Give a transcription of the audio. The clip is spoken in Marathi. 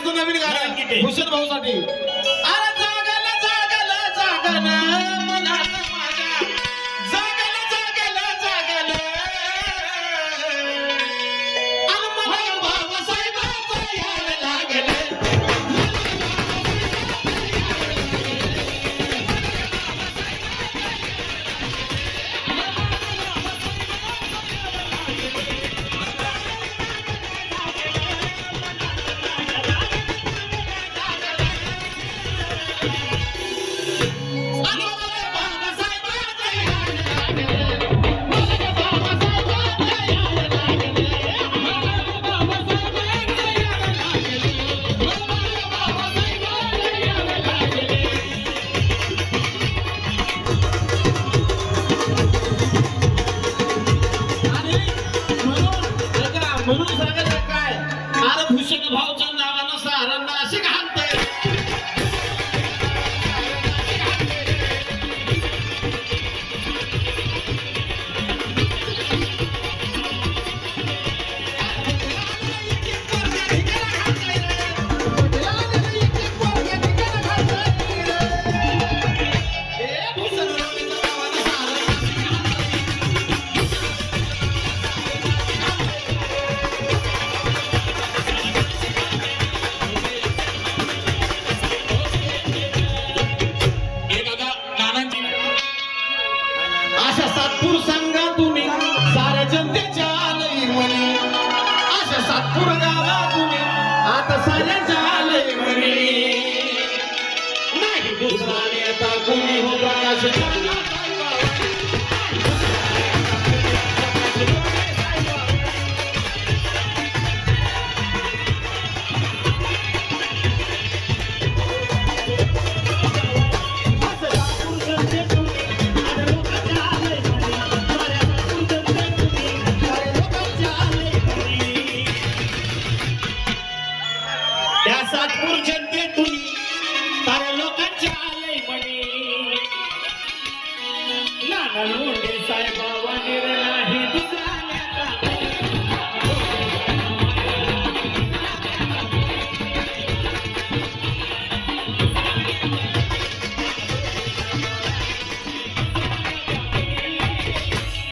त्यांचं नवीन गाणं भूषण भाऊसाठी. अरे जागल जागल जागल मनात माझ्या जागल जागल जागल आणि मला बाबासाहेबांचं यायला लागलं. म्हणून सांगायचं काय, अरे भूषण भाऊच्या नावानं सारांना असे घालतंय. अशा सातपूर सांगा तुम्ही साऱ्या जनतेच्या आलय म्हणे, अशा सातपूर गावा तुम्ही आता साऱ्यांच्या आलय म्हणे. नाही दुसरा नेता कोणी हो प्रकाश